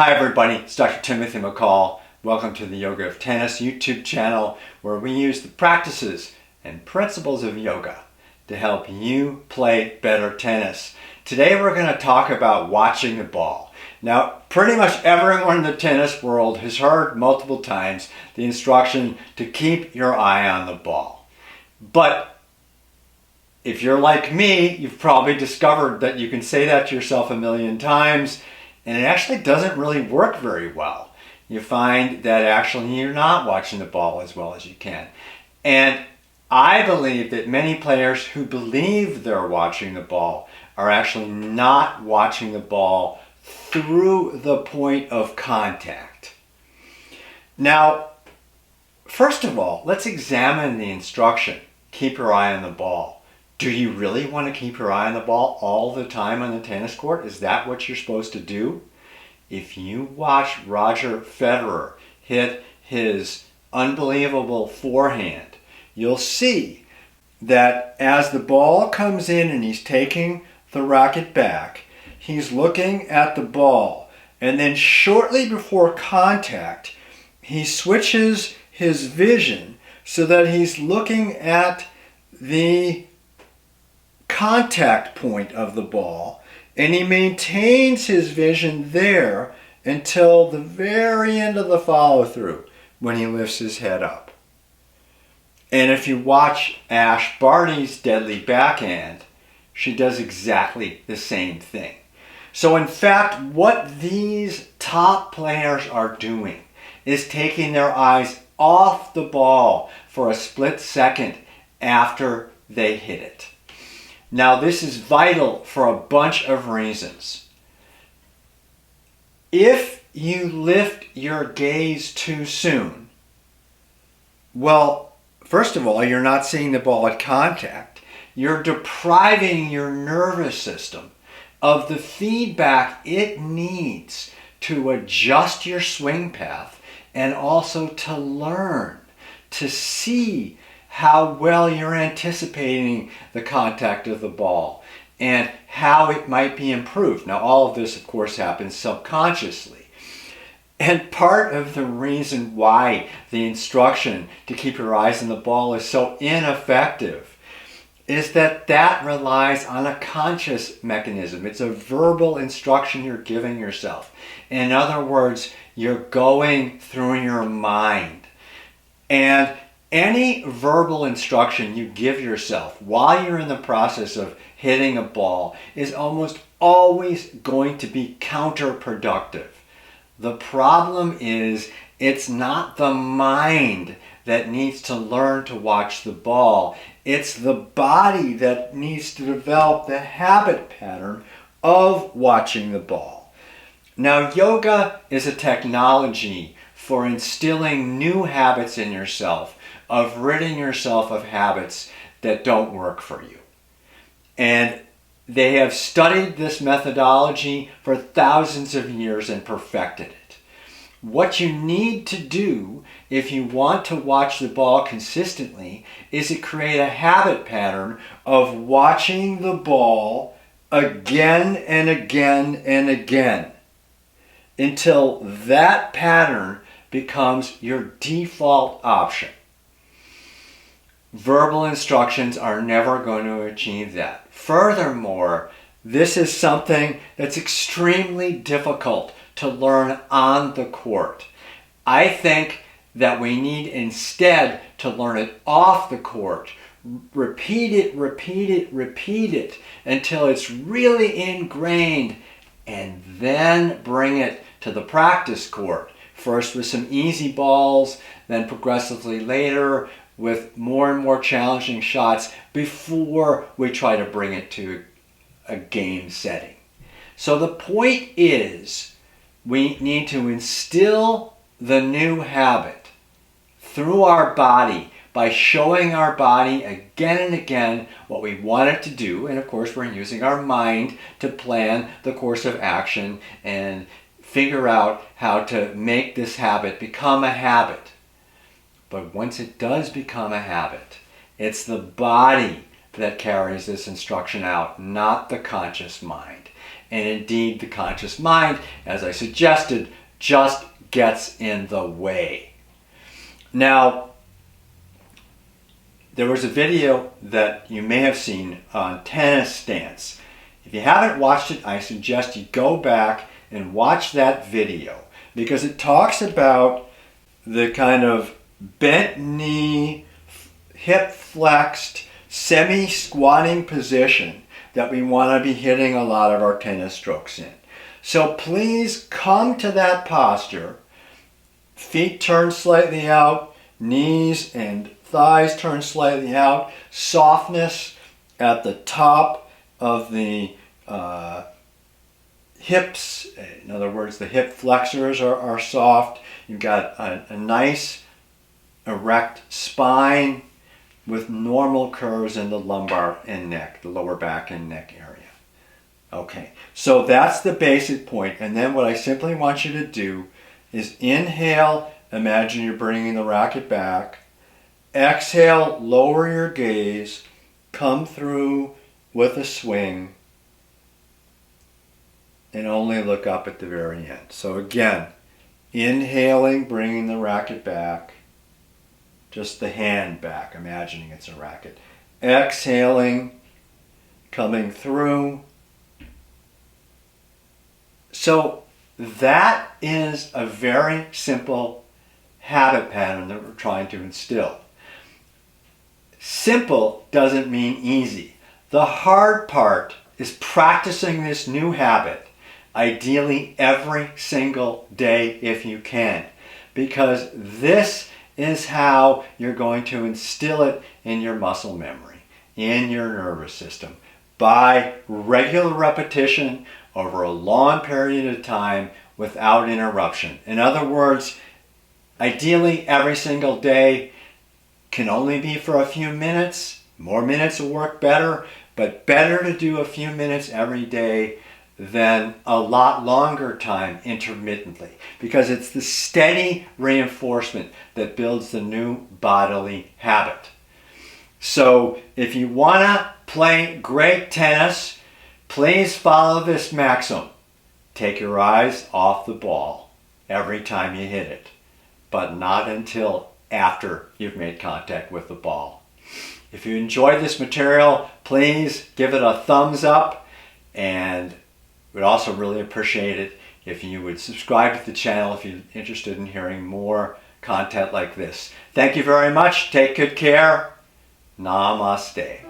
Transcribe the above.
Hi everybody, it's Dr. Timothy McCall. Welcome to the Yoga of Tennis YouTube channel, where we use the practices and principles of yoga to help you play better tennis. Today we're going to talk about watching the ball. Now, pretty much everyone in the tennis world has heard multiple times the instruction to keep your eye on the ball. But if you're like me, you've probably discovered that you can say that to yourself a million times, and it actually doesn't really work very well. You find that actually you're not watching the ball as well as you can. And I believe that many players who believe they're watching the ball are actually not watching the ball through the point of contact. Now, first of all, let's examine the instruction. Keep your eye on the ball. Do you really want to keep your eye on the ball all the time on the tennis court? Is that what you're supposed to do? If you watch Roger Federer hit his unbelievable forehand, you'll see that as the ball comes in and he's taking the racket back, he's looking at the ball, and then shortly before contact, he switches his vision so that he's looking at the contact point of the ball, and he maintains his vision there until the very end of the follow-through when he lifts his head up. And if you watch Ash Barty's deadly backhand, she does exactly the same thing. So in fact, what these top players are doing is taking their eyes off the ball for a split second after they hit it. Now, this is vital for a bunch of reasons. If you lift your gaze too soon, well, first of all, you're not seeing the ball at contact. You're depriving your nervous system of the feedback it needs to adjust your swing path and also to learn, to see how well you're anticipating the contact of the ball and how it might be improved. Now, all of this, of course, happens subconsciously. And part of the reason why the instruction to keep your eyes on the ball is so ineffective is that that relies on a conscious mechanism. It's a verbal instruction you're giving yourself. In other words, you're going through your mind. And any verbal instruction you give yourself while you're in the process of hitting a ball is almost always going to be counterproductive. The problem is it's not the mind that needs to learn to watch the ball. It's the body that needs to develop the habit pattern of watching the ball. Now, yoga is a technology for instilling new habits in yourself, of ridding yourself of habits that don't work for you. And they have studied this methodology for thousands of years and perfected it. What you need to do if you want to watch the ball consistently is to create a habit pattern of watching the ball again and again and again until that pattern becomes your default option. Verbal instructions are never going to achieve that. Furthermore, this is something that's extremely difficult to learn on the court. I think that we need instead to learn it off the court. Repeat it, repeat it, repeat it until it's really ingrained, and then bring it to the practice court. First with some easy balls, then progressively later with more and more challenging shots before we try to bring it to a game setting. So the point is, we need to instill the new habit through our body by showing our body again and again what we want it to do. And of course, we're using our mind to plan the course of action and figure out how to make this habit become a habit. But once it does become a habit, it's the body that carries this instruction out, not the conscious mind. And indeed, the conscious mind, as I suggested, just gets in the way. Now, there was a video that you may have seen on tennis stance. If you haven't watched it, I suggest you go back and watch that video, because it talks about the kind of bent knee, hip flexed, semi-squatting position that we want to be hitting a lot of our tennis strokes in. So please come to that posture, feet turned slightly out, knees and thighs turned slightly out, softness at the top of the hips. In other words, the hip flexors are soft. You've got a nice erect spine with normal curves in the lumbar and neck, the lower back and neck area. Okay, so that's the basic point. And then what I simply want you to do is inhale, imagine you're bringing the racket back. Exhale, lower your gaze, come through with a swing, and only look up at the very end. So again, inhaling, bringing the racket back, just the hand back, imagining it's a racket. Exhaling, coming through. So that is a very simple habit pattern that we're trying to instill. Simple doesn't mean easy. The hard part is practicing this new habit, ideally every single day if you can, because this is how you're going to instill it in your muscle memory, in your nervous system, by regular repetition over a long period of time without interruption. In other words, ideally every single day, can only be for a few minutes. More minutes will work better, but better to do a few minutes every day than a lot longer time intermittently, because it's the steady reinforcement that builds the new bodily habit. So if you want to play great tennis, please follow this maxim. Take your eyes off the ball every time you hit it, but not until after you've made contact with the ball. If you enjoyed this material, please give it a thumbs up, and we'd also really appreciate it if you would subscribe to the channel if you're interested in hearing more content like this. Thank you very much. Take good care. Namaste.